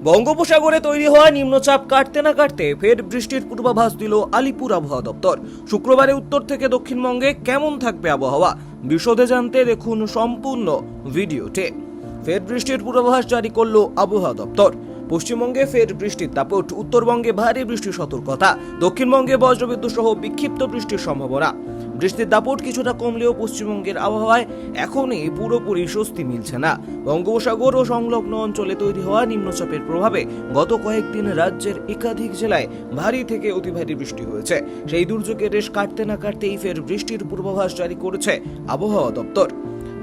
বঙ্গোপসাগরে তৈরি হওয়া নিম্নচাপ কাটতে না কাটতে ফের বৃষ্টির পূর্বাভাস দিল আলিপুর আবহাওয়া দপ্তর। শুক্রবারে উত্তর থেকে দক্ষিণবঙ্গে কেমন থাকবে আবহাওয়া বিশদে জানতে দেখুন সম্পূর্ণ ভিডিওতে। ফের বৃষ্টির পূর্বাভাস জারি করল আবহাওয়া দপ্তর। পশ্চিমবঙ্গে ফের বৃষ্টির দাপট, উত্তরবঙ্গে ভারী বৃষ্টির সতর্কতা, দক্ষিণবঙ্গে বজ্রবিদ্যুৎ সহ বিক্ষিপ্ত বৃষ্টির সম্ভাবনা। বৃষ্টির দাপট কিছুটা কমলেও পশ্চিমবঙ্গের আবহাওয়ায় এখনই পুরোপুরি স্বস্তি মিলছে না। বঙ্গোপসাগর ও সংলগ্ন অঞ্চলে তৈরি হওয়া নিম্নচাপের প্রভাবে গত কয়েকদিন রাজ্যের একাধিক জেলায় ভারী থেকে অতি ভারী বৃষ্টি হয়েছে। সেই দুর্যোগের রেশ কাটতে না কাটতেই ফের বৃষ্টির পূর্বাভাস জারি করেছে আবহাওয়া দপ্তর।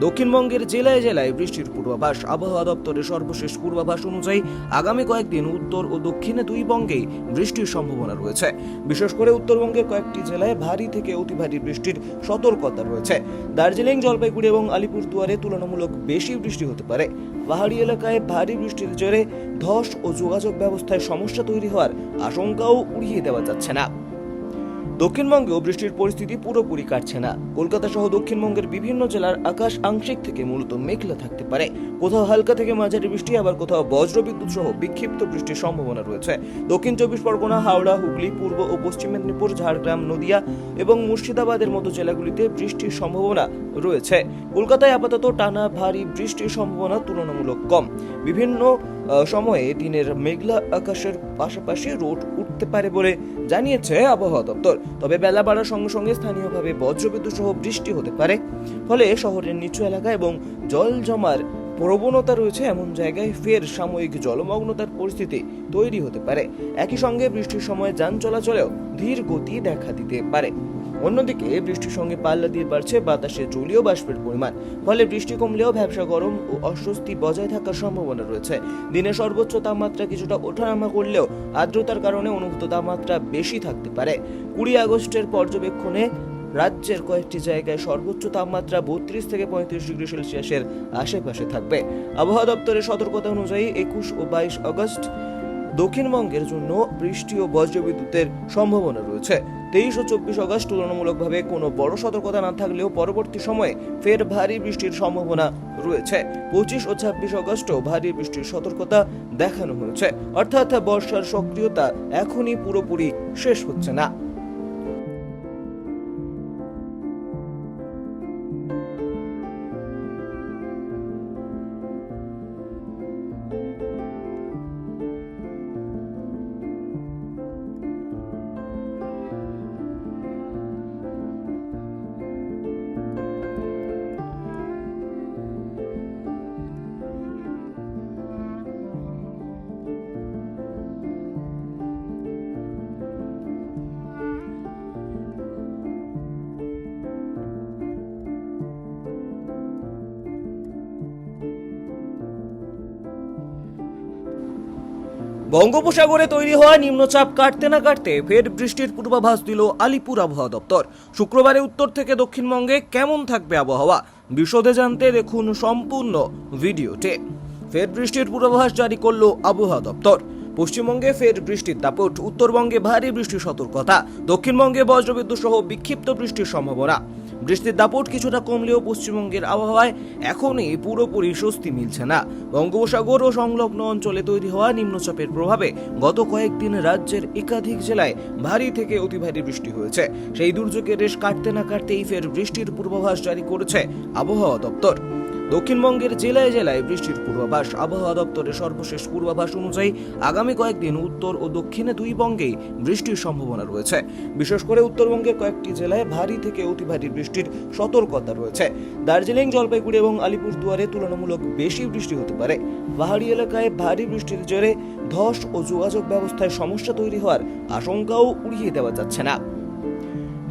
দক্ষিণবঙ্গের জেলায় জেলায় বৃষ্টির পূর্বাভাস। আবহাওয়া দপ্তরের সর্বশেষ পূর্বাভাস অনুযায়ী আগামী কয়েকদিন উত্তর ও দক্ষিণে দুই বঙ্গেই বৃষ্টির সম্ভাবনা রয়েছে। বিশেষ করে উত্তরবঙ্গের কয়েকটি জেলায় ভারী থেকে অতি ভারী বৃষ্টির সতর্কতা রয়েছে। দার্জিলিং, জলপাইগুড়ি এবং আলিপুরদুয়ারে তুলনামূলক বেশি বৃষ্টি হতে পারে। পাহাড়ি এলাকায় ভারী বৃষ্টির জেরে ধস ও যোগাযোগ ব্যবস্থায় সমস্যা তৈরি হওয়ার আশঙ্কাও উড়িয়ে দেওয়া যাচ্ছে না। দক্ষিণবঙ্গেও বৃষ্টির পরিস্থিতি পুরোপুরি কাটছে না। কলকাতা সহ দক্ষিণবঙ্গের বিভিন্ন জেলার আকাশ আংশিক থেকে মূলত মেঘলা থাকতে পারে। কোথাও হালকা থেকে মাঝারি বৃষ্টি, আবার কোথাও বজ্রবিদ্যুৎ সহ বিক্ষিপ্ত বৃষ্টির সম্ভাবনা রয়েছে। দক্ষিণ চব্বিশ পরগনা, হাওড়া, হুগলি, পূর্ব ও পশ্চিম মেদিনীপুর, ঝাড়গ্রাম, নদিয়া এবং মুর্শিদাবাদের মতো জেলাগুলিতে বৃষ্টির সম্ভাবনা রয়েছে। কলকাতায় আপাতত টানা ভারী বৃষ্টির সম্ভাবনা তুলনামূলক কম। বিভিন্ন সময়ে দিনের মেঘলা আকাশের পাশাপাশি রোদ উঠতে পারে বলে জানিয়েছে আবহাওয়া দপ্তর। তবে বেলা বাড়ার সঙ্গে সঙ্গে স্থানীয়ভাবে বজ্রবিদ্যুৎ সহ বৃষ্টি হতে পারে। ফলে শহরের নিচু এলাকা এবং জল জমার প্রবণতা রয়েছে এমন জায়গায় ফের সাময়িক জলমগ্নতার পরিস্থিতি তৈরি হতে পারে। একই সঙ্গে বৃষ্টির সময় যান চলাচলেও ধীর গতি দেখা দিতে পারে। অন্যদিকে বৃষ্টির সঙ্গে পাল্লা দিয়ে বাড়ছে বাতাসে জলীয় বাষ্পের পরিমাণ। ফলে বৃষ্টি কমলেও ভ্যাপসা গরম ও অস্বস্তি বজায় থাকার সম্ভাবনা রয়েছে। দিনে সর্বোচ্চ তাপমাত্রা কিছুটা ওঠানামা করলেও আর্দ্রতার কারণে অনুভূত তাপমাত্রা বেশি থাকতে পারে। 20 আগস্টের পর্যবেক্ষণে রাজ্যের কয়েকটি জায়গায় সর্বোচ্চ তাপমাত্রা 32 থেকে 35 ডিগ্রি সেলসিয়াসের আশেপাশে থাকবে। আবহাওয়া দপ্তরের সতর্কতা অনুযায়ী 21 ও 22 আগস্ট দক্ষিণবঙ্গের জন্য বৃষ্টি ও বজ্রবিদ্যুতের সম্ভাবনা রয়েছে। 23 ও 24 আগস্ট তুলনামূলকভাবে কোনো বড় সতর্কতা না থাকলেও পরবর্তী সময়ে ফের ভারী বৃষ্টির সম্ভাবনা রয়েছে। 25 ও 26 আগস্টও ভারী বৃষ্টির সতর্কতা দেখানো হয়েছে। অর্থাৎ বর্ষার সক্রিয়তা এখনই পুরোপুরি শেষ হচ্ছে না। বঙ্গোপসাগরে তৈরি হওয়া নিম্নচাপ কাটতে না কাটতে ফের বৃষ্টির পূর্বাভাস দিল আলিপুর আবহাওয়া দপ্তর। শুক্রবারে উত্তর থেকে দক্ষিণবঙ্গে কেমন থাকবে আবহাওয়া বিশদে জানতে দেখুন সম্পূর্ণ ভিডিওতে। ফের বৃষ্টির পূর্বাভাস জারি করল আবহাওয়া দপ্তর। পশ্চিমবঙ্গে ফের বৃষ্টির দাপট, উত্তরবঙ্গে ভারী বৃষ্টির সতর্কতা, দক্ষিণবঙ্গে বজ্রবিদ্যুৎ সহ বিক্ষিপ্ত বৃষ্টির সম্ভাবনা। বৃষ্টির দাপট কিছুটা কমলেও পশ্চিমবঙ্গের আবহাওয়ায় এখনই পুরোপুরি স্বস্তি মিলছে না। বঙ্গোপসাগর ও সংলগ্ন অঞ্চলে তৈরি হওয়া নিম্নচাপের প্রভাবে গত কয়েকদিন রাজ্যের একাধিক জেলায় ভারী থেকে অতি ভারী বৃষ্টি হয়েছে। সেই দুর্যোগের রেশ কাটতে না কাটতেই ফের বৃষ্টির পূর্বাভাস জারি করেছে আবহাওয়া দপ্তর। দক্ষিণবঙ্গের জেলায় জেলায় বৃষ্টির পূর্বাভাস। আবহাওয়া দপ্তরের সর্বশেষ পূর্বাভাস অনুযায়ী আগামী কয়েকদিন উত্তর ও দক্ষিণে দুই বঙ্গেই বৃষ্টির সম্ভাবনা রয়েছে। বিশেষ করে উত্তরবঙ্গের কয়েকটি জেলায় ভারী থেকে অতি ভারী বৃষ্টির সতর্কতা রয়েছে। দার্জিলিং, জলপাইগুড়ি এবং আলিপুরদুয়ারে তুলনামূলক বেশি বৃষ্টি হতে পারে। পাহাড়ি এলাকায় ভারী বৃষ্টির জেরে ধস ও যোগাযোগ ব্যবস্থায় সমস্যা তৈরি হওয়ার আশঙ্কাও উড়িয়ে দেওয়া যাচ্ছে না।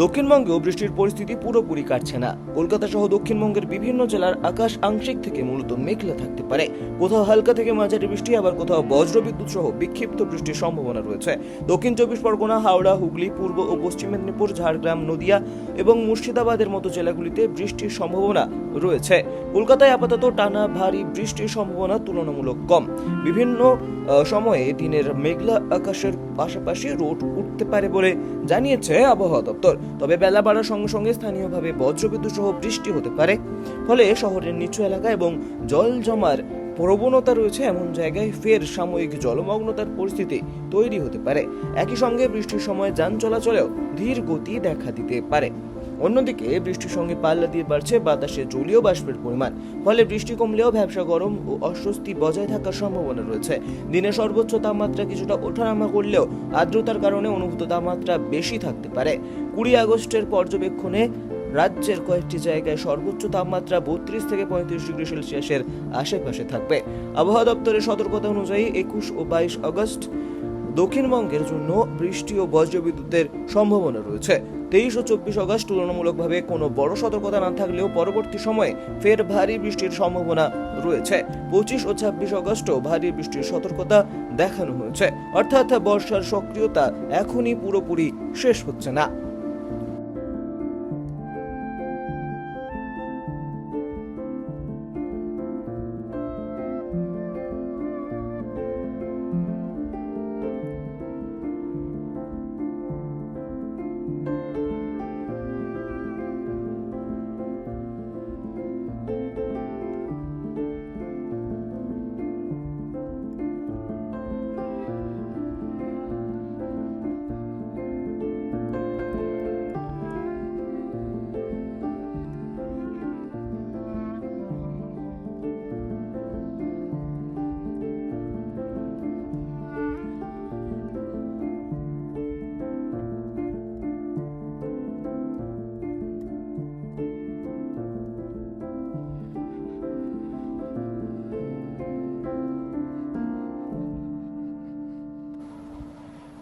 দক্ষিণবঙ্গেও বৃষ্টির পরিস্থিতি পুরোপুরি কাটছে না। কলকাতা সহ দক্ষিণবঙ্গের বিভিন্ন জেলার আকাশ আংশিক থেকে মূলত মেঘলা থাকতে পারে। কোথাও হালকা থেকে মাঝারি বৃষ্টি, আবার কোথাও বজ্রবিদ্যুৎ সহ বিক্ষিপ্ত বৃষ্টির সম্ভাবনা রয়েছে। দক্ষিণ চব্বিশ পরগনা, হাওড়া, হুগলি, পূর্ব ও পশ্চিম মেদিনীপুর, ঝাড়গ্রাম, নদিয়া এবং মুর্শিদাবাদের মতো জেলাগুলিতে বৃষ্টির সম্ভাবনা রয়েছে। কলকাতায় আপাতত টানা ভারী বৃষ্টির সম্ভাবনা তুলনামূলক কম। বিভিন্ন সময়ে দিনের মেঘলা আকাশের পাশাপাশি রোদ উঠতে পারে বলে জানিয়েছে আবহাওয়া দপ্তর। তবে বেলা বাড়ার সঙ্গে সঙ্গে স্থানীয়ভাবে বজ্রবিদ্যুৎ সহ বৃষ্টি হতে পারে। ফলে শহরের নিচু এলাকা এবং জল জমার প্রবণতা রয়েছে এমন জায়গায় ফের সাময়িক জলমগ্নতার পরিস্থিতি তৈরি হতে পারে। একই সঙ্গে বৃষ্টির সময় যান চলাচলেও ধীর গতি দেখা দিতে পারে। অন্যদিকে বৃষ্টির সঙ্গে পাল্লা দিয়ে বাড়ছে বাতাসে জলীয় বাষ্পের পরিমাণ, ফলে বৃষ্টি কমলেও ভ্যাপসা গরম ও অস্বস্তি বজায় থাকার সম্ভাবনা রয়েছে। দিনে সর্বোচ্চ তাপমাত্রা কিছুটা ওঠানামা করলেও আর্দ্রতার কারণে অনুভূত তাপমাত্রা বেশি থাকতে পারে। 20 আগস্টের পর্যবেক্ষণে রাজ্যের কয়েকটি জায়গায় সর্বোচ্চ তাপমাত্রা 32 থেকে 35 ডিগ্রি সেলসিয়াসের আশেপাশে থাকবে। আবহাওয়া দপ্তরের সতর্কতা অনুযায়ী 21 ও 22 আগস্ট দক্ষিণবঙ্গের জন্য বৃষ্টি ও বজ্রবিদ্যুতের সম্ভাবনা রয়েছে। 23 ও 24 আগস্ট তুলনামূলকভাবে কোনো বড় সতর্কতা না থাকলেও পরবর্তী সময়ে ফের ভারী বৃষ্টির সম্ভাবনা রয়েছে। 25 ও 26 আগস্টও ভারী বৃষ্টির সতর্কতা দেখানো হয়েছে, অর্থাৎ বর্ষার সক্রিয়তা এখনই পুরোপুরি শেষ হচ্ছে না।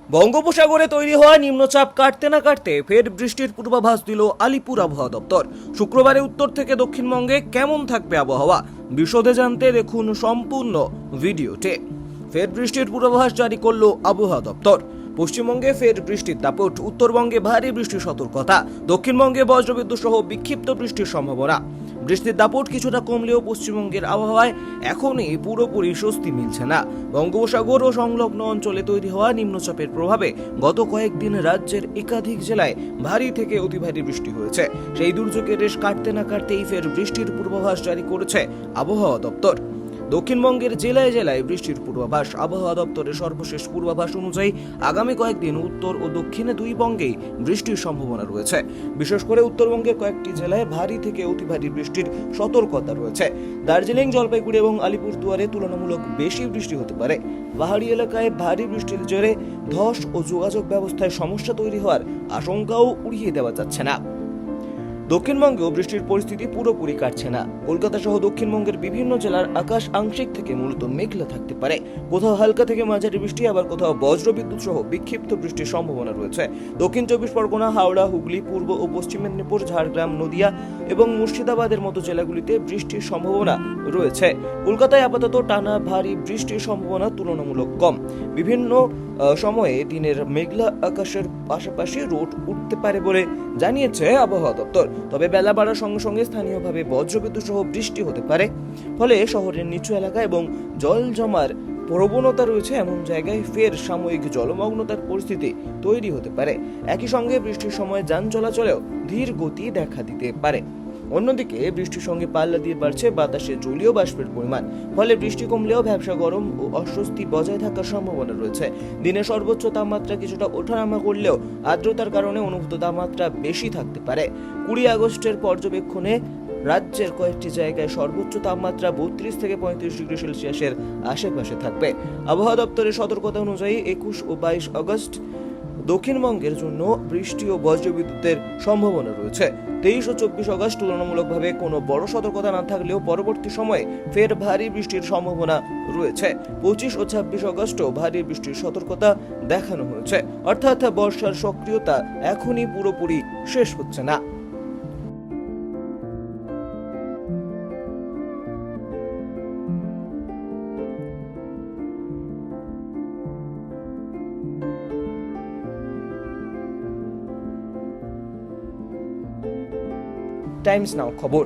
বঙ্গোপসাগরে তৈরি হওয়া নিম্নচাপ কাটতে না কাটতে ফের বৃষ্টির পূর্বাভাস দিল আলিপুর আবহাওয়া দপ্তর। শুক্রবারে উত্তর থেকে দক্ষিণবঙ্গে কেমন থাকবে আবহাওয়া, বিশদে জানতে দেখুন সম্পূর্ণ ভিডিওতে। ফের বৃষ্টির পূর্বাভাস জারি করল আবহাওয়া দপ্তর। পশ্চিমবঙ্গে ফের বৃষ্টির দাপট, উত্তরবঙ্গে ভারী বৃষ্টির সতর্কতা, দক্ষিণবঙ্গে বজ্রবিদ্যুৎ সহ বিক্ষিপ্ত বৃষ্টির সম্ভাবনা। বৃষ্টির দাপট কিছুটা কমলেও পশ্চিমবঙ্গের আবহাওয়ায় এখনই পুরোপুরি স্বস্তি মিলছে না। বঙ্গোপসাগর ও সংলগ্ন অঞ্চলে তৈরি হওয়া নিম্নচাপের প্রভাবে গত কয়েকদিন রাজ্যের একাধিক জেলায় ভারী থেকে অতি ভারী বৃষ্টি হয়েছে। সেই দুর্যোগের রেশ কাটতে না কাটতেই ফের বৃষ্টির পূর্বাভাস জারি করেছে আবহাওয়া দপ্তর। দক্ষিণবঙ্গের জেলায় জেলায় বৃষ্টির পূর্বাভাস। আবহাওয়া দপ্তরের সর্বশেষ পূর্বাভাস অনুযায়ী আগামী কয়েকদিন উত্তর ও দক্ষিণে দুই বঙ্গেই বৃষ্টির সম্ভাবনা রয়েছে। বিশেষ করে উত্তরবঙ্গের কয়েকটি জেলায় ভারী থেকে অতি ভারী বৃষ্টির সতর্কতা রয়েছে। দার্জিলিং, জলপাইগুড়ি এবং আলিপুরদুয়ারে তুলনামূলক বেশি বৃষ্টি হতে পারে। পাহাড়ি এলাকায় ভারী বৃষ্টির জেরে ধস ও যোগাযোগ ব্যবস্থায় সমস্যা তৈরি হওয়ার আশঙ্কাও উড়িয়ে দেওয়া যাচ্ছে না। দক্ষিণবঙ্গেও বৃষ্টির পরিস্থিতি পুরোপুরি কাটছে না। কলকাতা সহ দক্ষিণবঙ্গের বিভিন্ন জেলার আকাশ আংশিক থেকে মূলত মেঘলা থাকতে পারে। কোথাও হালকা থেকে মাঝারি বৃষ্টি, আবার কোথাও বজ্রবিদ্যুৎ সহ বিক্ষিপ্ত বৃষ্টির সম্ভাবনা রয়েছে। দক্ষিণ 24 পরগনা, হাওড়া, হুগলি, পূর্ব ও পশ্চিম মেদিনীপুর, ঝাড়গ্রাম, নদিয়া এবং মুর্শিদাবাদের মতো জেলাগুলিতে বৃষ্টির সম্ভাবনা রয়েছে। কলকাতায় আপাতত টানা ভারী বৃষ্টির সম্ভাবনা তুলনামূলক কম। বিভিন্ন সময়ে দিনের মেঘলা আকাশের পাশাপাশি রোদ উঠতে পারে বলে জানিয়েছে আবহাওয়া দপ্তর। তবে বেলা বাড়ার সঙ্গে সঙ্গে স্থানীয়ভাবে বজ্রবিদ্যুৎ সহ বৃষ্টি হতে পারে, ফলে শহরের নিচু এলাকা এবং জল জমার প্রবণতা রয়েছে এমন জায়গায় ফের সাময়িক জলমগ্নতার পরিস্থিতি তৈরি হতে পারে। একই সঙ্গে বৃষ্টির সময় যান চলাচলেও ধীর গতি দেখা দিতে পারে। অন্যদিকে বৃষ্টির সঙ্গে পাল্লা দিয়ে বাড়ছে বাতাসে জলীয় বাষ্পের পরিমাণ, ফলে বৃষ্টি কমলেও ভ্যাপসা গরম ও অস্বস্তি বজায় থাকার সম্ভাবনা রয়েছে। দিনে সর্বোচ্চ তাপমাত্রা কিছুটা ওঠানামা করলেও আর্দ্রতার কারণে অনুভূত তাপমাত্রা বেশি থাকতে পারে। 20 আগস্টের পর্যবেক্ষণে রাজ্যের কয়েকটি জায়গায় সর্বোচ্চ তাপমাত্রা 32 থেকে 35 ডিগ্রি সেলসিয়াসের আশেপাশে থাকবে। আবহাওয়া দপ্তরের সতর্কতা অনুযায়ী 21 ও 22 আগস্ট দক্ষিণবঙ্গের জন্য বৃষ্টি ও বজ্রবিদ্যুতের সম্ভাবনা রয়েছে। 23 ও 24 আগস্ট তুলনামূলকভাবে কোনো বড় সতর্কতা না থাকলেও পরবর্তী সময়ে ফের ভারী বৃষ্টির সম্ভাবনা রয়েছে। 25 ও 26 আগস্টও ভারী বৃষ্টির সতর্কতা দেখানো হয়েছে, অর্থাৎ বর্ষার সক্রিয়তা এখনই পুরোপুরি শেষ হচ্ছে না। টাইমস নাও খবর।